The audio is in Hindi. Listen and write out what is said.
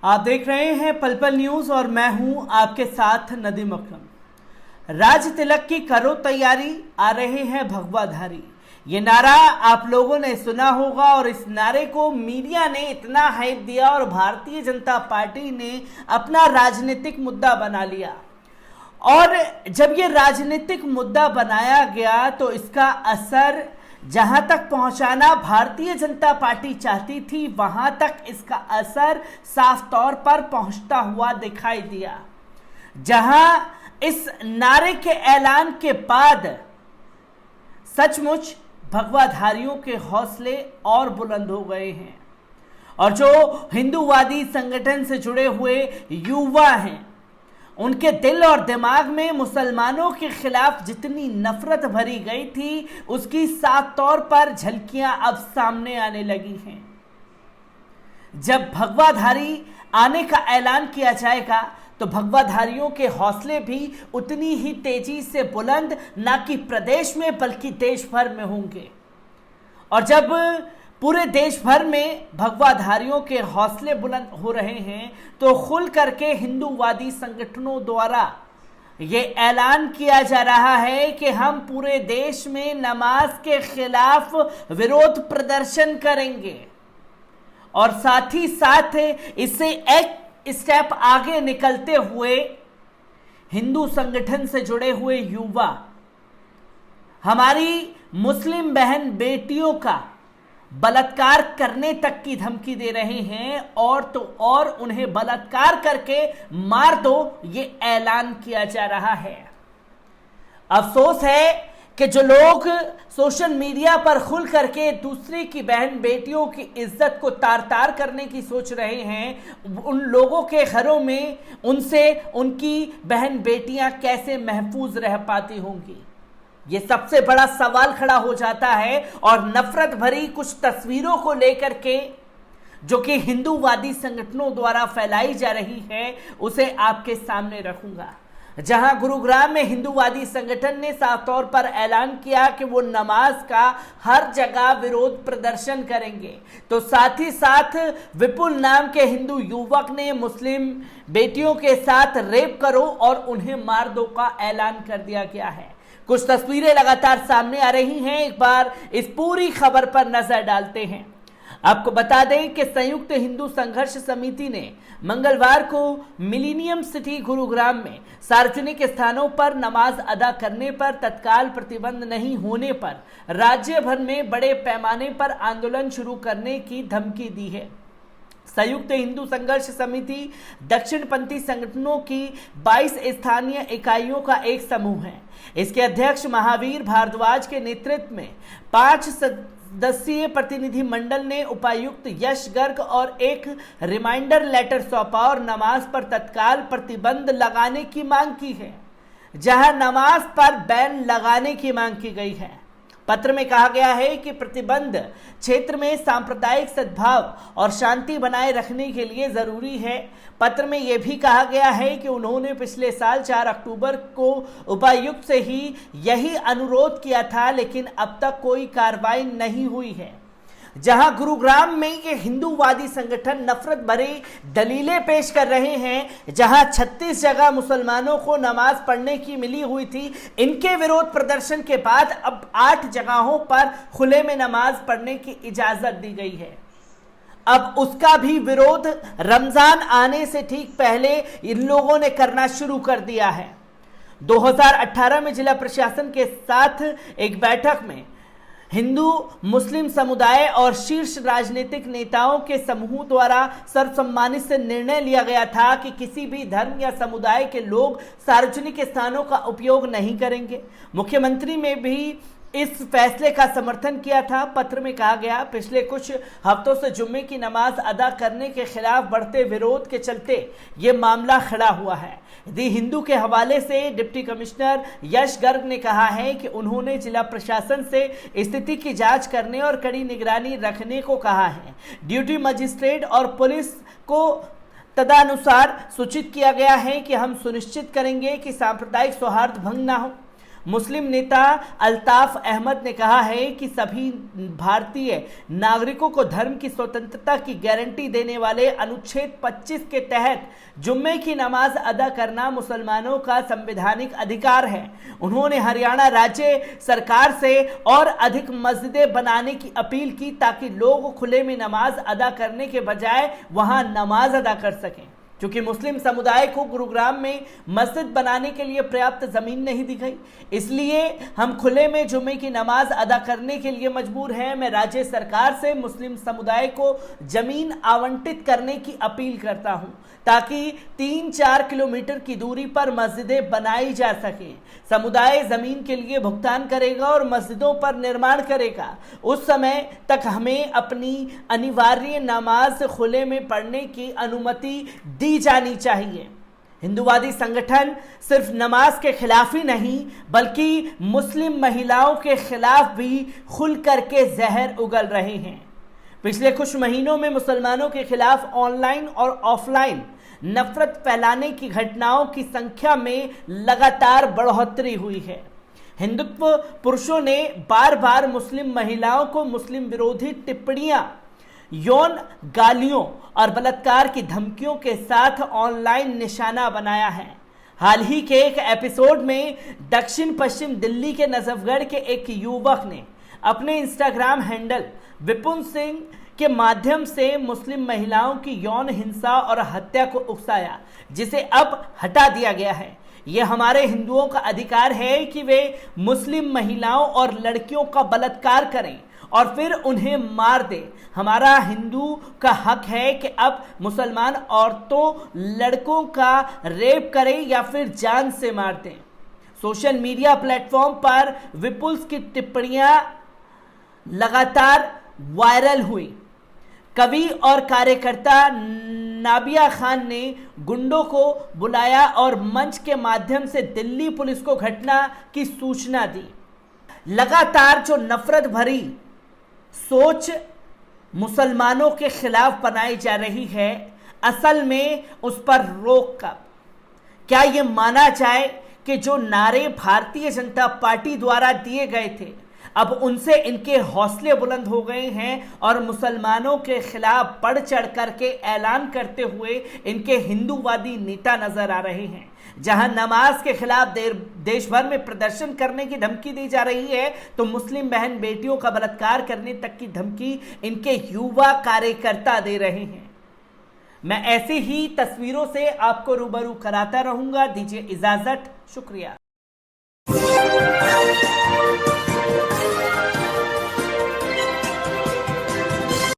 आप देख रहे हैं पल पल न्यूज और मैं हूं आपके साथ नदीम अकरम। राज तिलक की करो तैयारी, आ रहे हैं भगवाधारी। ये नारा आप लोगों ने सुना होगा और इस नारे को मीडिया ने इतना हाइप दिया और भारतीय जनता पार्टी ने अपना राजनीतिक मुद्दा बना लिया। और जब ये राजनीतिक मुद्दा बनाया गया तो इसका असर जहां तक पहुंचाना भारतीय जनता पार्टी चाहती थी, वहां तक इसका असर साफ तौर पर पहुंचता हुआ दिखाई दिया। जहां इस नारे के ऐलान के बाद सचमुच भगवाधारियों के हौसले और बुलंद हो गए हैं और जो हिंदूवादी संगठन से जुड़े हुए युवा हैं, उनके दिल और दिमाग में मुसलमानों के खिलाफ जितनी नफरत भरी गई थी, उसकी साफ तौर पर झलकियां अब सामने आने लगी हैं। जब भगवाधारी आने का ऐलान किया जाएगा तो भगवाधारियों के हौसले भी उतनी ही तेजी से बुलंद ना कि प्रदेश में बल्कि देश भर में होंगे। और जब पूरे देश भर में भगवाधारियों के हौसले बुलंद हो रहे हैं तो खुल करके हिंदूवादी संगठनों द्वारा ये ऐलान किया जा रहा है कि हम पूरे देश में नमाज के खिलाफ विरोध प्रदर्शन करेंगे। और साथ ही साथ इससे एक स्टेप आगे निकलते हुए हिंदू संगठन से जुड़े हुए युवा हमारी मुस्लिम बहन बेटियों का बलात्कार करने तक की धमकी दे रहे हैं और तो और उन्हें बलात्कार करके मार दो, ये ऐलान किया जा रहा है। अफसोस है कि जो लोग सोशल मीडिया पर खुल करके दूसरे की बहन बेटियों की इज्जत को तार तार करने की सोच रहे हैं, उन लोगों के घरों में उनसे उनकी बहन बेटियां कैसे महफूज रह पाती होंगी, ये सबसे बड़ा सवाल खड़ा हो जाता है। और नफरत भरी कुछ तस्वीरों को लेकर के जो कि हिंदूवादी संगठनों द्वारा फैलाई जा रही है, उसे आपके सामने रखूंगा। जहां गुरुग्राम में हिंदूवादी संगठन ने साफ तौर पर ऐलान किया कि वो नमाज का हर जगह विरोध प्रदर्शन करेंगे, तो साथ ही साथ विपुल नाम के हिंदू युवक ने मुस्लिम बेटियों के साथ रेप करो और उन्हें मार दो का ऐलान कर दिया गया है। कुछ तस्वीरें लगातार सामने आ रही हैं, एक बार इस पूरी खबर पर नजर डालते हैं। आपको बता दें कि संयुक्त हिंदू संघर्ष समिति ने मंगलवार को मिलीनियम सिटी गुरुग्राम में सार्वजनिक स्थानों पर नमाज अदा करने पर तत्काल प्रतिबंध नहीं होने पर राज्य भर में बड़े पैमाने पर आंदोलन शुरू करने की धमकी दी है। संयुक्त हिंदू संघर्ष समिति दक्षिणपंथी संगठनों की 22 स्थानीय इकाइयों का एक समूह है। इसके अध्यक्ष महावीर भारद्वाज के नेतृत्व में 5 सदस्यीय प्रतिनिधि मंडल ने उपायुक्त यश गर्ग और एक रिमाइंडर लेटर सौंपा और नमाज पर तत्काल प्रतिबंध लगाने की मांग की है। जहां नमाज पर बैन लगाने की मांग की गई है। पत्र में कहा गया है कि प्रतिबंध क्षेत्र में सांप्रदायिक सद्भाव और शांति बनाए रखने के लिए जरूरी है। पत्र में यह भी कहा गया है कि उन्होंने पिछले साल 4 अक्टूबर को उपायुक्त से ही यही अनुरोध किया था, लेकिन अब तक कोई कार्रवाई नहीं हुई है। जहां गुरुग्राम में ये हिंदूवादी संगठन नफरत भरी दलीलें पेश कर रहे हैं, जहां 36 जगह मुसलमानों को नमाज पढ़ने की मिली हुई थी, इनके विरोध प्रदर्शन के बाद अब 8 जगहों पर खुले में नमाज पढ़ने की इजाजत दी गई है। अब उसका भी विरोध रमजान आने से ठीक पहले इन लोगों ने करना शुरू कर दिया है। 2018 में जिला प्रशासन के साथ एक बैठक में हिंदू मुस्लिम समुदाय और शीर्ष राजनीतिक नेताओं के समूह द्वारा सर्वसम्मति से निर्णय लिया गया था कि किसी भी धर्म या समुदाय के लोग सार्वजनिक स्थानों का उपयोग नहीं करेंगे। मुख्यमंत्री ने भी इस फैसले का समर्थन किया था। पत्र में कहा गया, पिछले कुछ हफ्तों से जुम्मे की नमाज अदा करने के खिलाफ बढ़ते विरोध के चलते ये मामला खड़ा हुआ है। दी हिंदू के हवाले से डिप्टी कमिश्नर यश गर्ग ने कहा है कि उन्होंने जिला प्रशासन से स्थिति की जांच करने और कड़ी निगरानी रखने को कहा है। ड्यूटी मजिस्ट्रेट और पुलिस को तदनुसार सूचित किया गया है कि हम सुनिश्चित करेंगे कि सांप्रदायिक सौहार्द भंग ना हो। मुस्लिम नेता अल्ताफ अहमद ने कहा है कि सभी भारतीय नागरिकों को धर्म की स्वतंत्रता की गारंटी देने वाले अनुच्छेद 25 के तहत जुम्मे की नमाज अदा करना मुसलमानों का संवैधानिक अधिकार है। उन्होंने हरियाणा राज्य सरकार से और अधिक मस्जिदें बनाने की अपील की ताकि लोग खुले में नमाज अदा करने के बजाय वहां नमाज अदा कर सकें। क्योंकि मुस्लिम समुदाय को गुरुग्राम में मस्जिद बनाने के लिए पर्याप्त जमीन नहीं दी गई, इसलिए हम खुले में जुम्मे की नमाज अदा करने के लिए मजबूर हैं। मैं राज्य सरकार से मुस्लिम समुदाय को जमीन आवंटित करने की अपील करता हूं ताकि 3-4 किलोमीटर की दूरी पर मस्जिदें बनाई जा सके। समुदाय जमीन के लिए भुगतान करेगा और मस्जिदों पर निर्माण करेगा। उस समय तक हमें अपनी अनिवार्य नमाज खुले में पढ़ने की अनुमति दी जानी चाहिए। हिंदूवादी संगठन सिर्फ नमाज के खिलाफ ही नहीं बल्कि मुस्लिम महिलाओं के खिलाफ भी खुल करके जहर उगल रहे हैं। पिछले कुछ महीनों में मुसलमानों के खिलाफ ऑनलाइन और ऑफलाइन नफरत फैलाने की घटनाओं की संख्या में लगातार बढ़ोतरी हुई है। हिंदुत्व पुरुषों ने बार बार मुस्लिम महिलाओं को मुस्लिम विरोधी टिप्पणियां, यौन गालियों और बलात्कार की धमकियों के साथ ऑनलाइन निशाना बनाया है। हाल ही के एक एपिसोड में दक्षिण पश्चिम दिल्ली के नजफगढ़ के एक युवक ने अपने इंस्टाग्राम हैंडल विपुल सिंह के माध्यम से मुस्लिम महिलाओं की यौन हिंसा और हत्या को उकसाया, जिसे अब हटा दिया गया है। यह हमारे हिंदुओं का अधिकार है कि वे मुस्लिम महिलाओं और लड़कियों का बलात्कार करें और फिर उन्हें मार दें। हमारा हिंदू का हक है कि अब मुसलमान औरतों, लड़कों का रेप करें या फिर जान से मार दें। सोशल मीडिया प्लेटफॉर्म पर विपुल्स की टिप्पणियां लगातार वायरल हुई। कवि और कार्यकर्ता नाबिया खान ने गुंडों को बुलाया और मंच के माध्यम से दिल्ली पुलिस को घटना की सूचना दी। लगातार जो नफरत भरी सोच मुसलमानों के खिलाफ बनाई जा रही है, असल में उस पर रोक कब? क्या ये माना जाए कि जो नारे भारतीय जनता पार्टी द्वारा दिए गए थे, अब उनसे इनके हौसले बुलंद हो गए हैं और मुसलमानों के खिलाफ बढ़ चढ़ करके ऐलान करते हुए इनके हिंदूवादी नेता नजर आ रहे हैं। जहां नमाज के खिलाफ देश भर में प्रदर्शन करने की धमकी दी जा रही है, तो मुस्लिम बहन बेटियों का बलात्कार करने तक की धमकी इनके युवा कार्यकर्ता दे रहे हैं। मैं ऐसे ही तस्वीरों से आपको रूबरू कराता रहूंगा। दीजिए इजाजत, शुक्रिया।